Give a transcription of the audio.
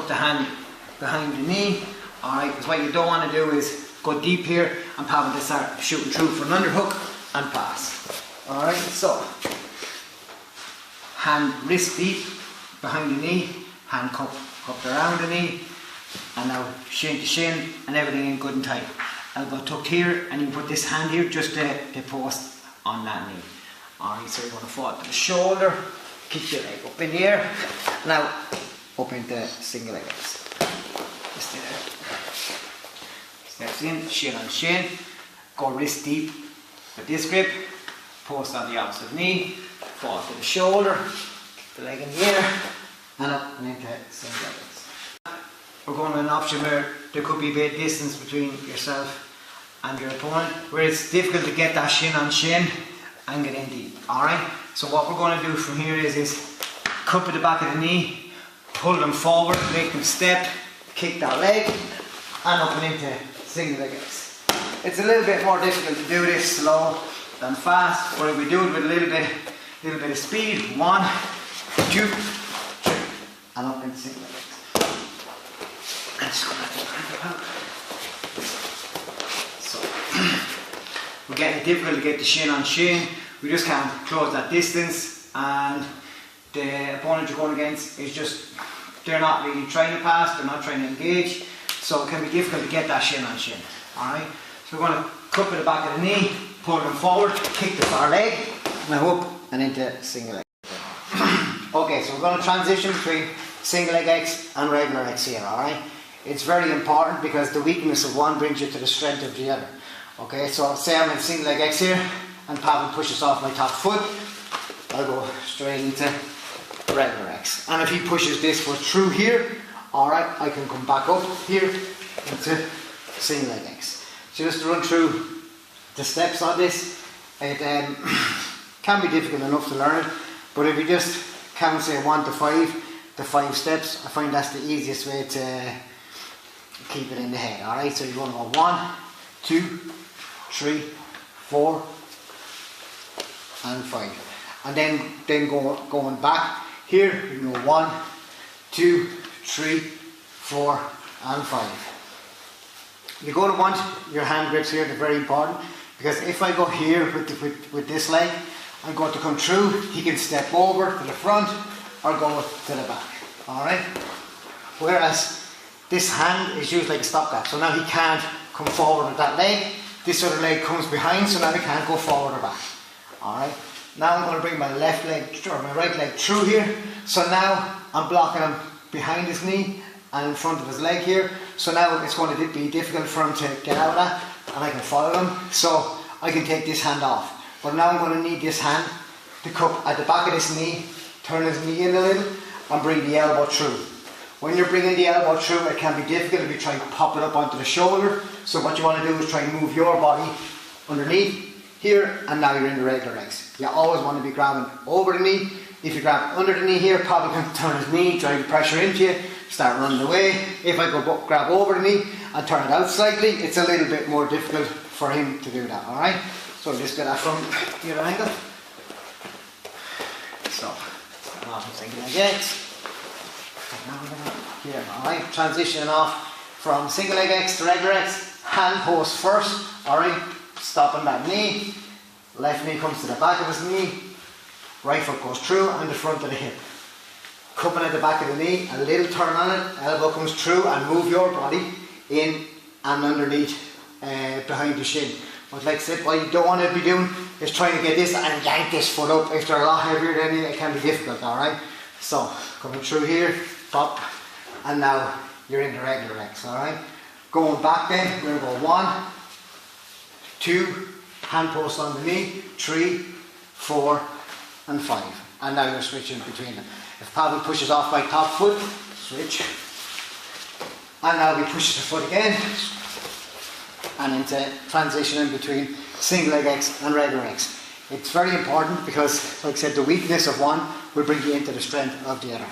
cup the hand behind the knee. Alright, because what you don't want to do is go deep here and probably start shooting through for an underhook and pass. Alright, so hand wrist deep behind the knee, hand cup around the knee, and now shin to shin and everything in good and tight. Elbow tucked here, and you can put this hand here just to post on that knee. Alright, so you're going to fall to the shoulder, kick your leg up in the air, now up into single leg X. Just there. Steps in, shin on shin, go wrist deep with this grip, post on the opposite knee, fall to the shoulder, kick the leg in the air, and up and into single leg X. We're going with an option where there could be a bit of distance between yourself and your opponent, where it's difficult to get that shin on shin and get in deep. Alright, so what we're going to do from here is cup at the back of the knee, pull them forward, make them step, kick that leg, and up and into single leg X. It's a little bit more difficult to do this slow than fast, but if we do it with a little bit of speed, 1, 2, 3, and up into single leg X. So we're getting it difficult to get the shin on shin. We just can't close that distance, and the opponent you're going against is just, they're not really trying to pass, they're not trying to engage, so it can be difficult to get that shin on shin. Alright, so we're going to cup at the back of the knee, pull them forward, kick the far leg, now up and into single leg. Okay, so we're going to transition between single leg X and regular X here. Alright, it's very important because the weakness of one brings you to the strength of the other. Okay, so say I'm in single leg X here, and Pavel pushes off my top foot, I'll go straight into regular X. And if he pushes this foot through here, alright, I can come back up here into single leg X. So just to run through the steps on this, it can be difficult enough to learn it, but if you just count say 1 to 5, the 5 steps, I find that's the easiest way to keep it in the head. Alright, so you're going to go 1, 2, 3, 4, and 5. And then going back here, you can go 1, 2, 3, 4, and 5. You're going to want your hand grips here, they're very important, because if I go here with this leg, I'm going to come through, he can step over to the front or go to the back. Alright? Whereas this hand is used like a stopgap, so now he can't come forward with that leg, this other leg comes behind, so now he can't go forward or back. Alright? Now I'm going to bring my left leg, or my right leg through here, so now I'm blocking him behind his knee and in front of his leg here, so now it's going to be difficult for him to get out of that, and I can follow him, so I can take this hand off. But now I'm going to need this hand to cup at the back of this knee, turn his knee in a little, and bring the elbow through. When you're bringing the elbow through, it can be difficult if you try to pop it up onto the shoulder, so what you want to do is try and move your body underneath here, and now you're in the regular X. You always want to be grabbing over the knee. If you grab under the knee here, Pavel can turn his knee, drive the pressure into you, start running away. If I go grab over the knee and turn it out slightly, it's a little bit more difficult for him to do that, alright? So just get that from the other angle. So, off and single leg X. Here, alright, transitioning off from single leg X to regular X, hand post first, alright, stopping that knee, left knee comes to the back of his knee, right foot goes through and the front of the hip. Cupping at the back of the knee, a little turn on it, elbow comes through and move your body in and underneath behind the shin. But like I said, what you don't want to be doing is trying to get this and yank this foot up. If they're a lot heavier than you, it can be difficult, alright? So, coming through here, pop, and now you're in the regular X, alright? Going back then, we're going to go 1, 2, hand post on the knee, 3, 4, and 5. And now you're switching between them. If Pavel pushes off my top foot, switch. And now he pushes the foot again. And into transitioning between single leg X and regular X. It's very important because, like I said, the weakness of one will bring you into the strength of the other.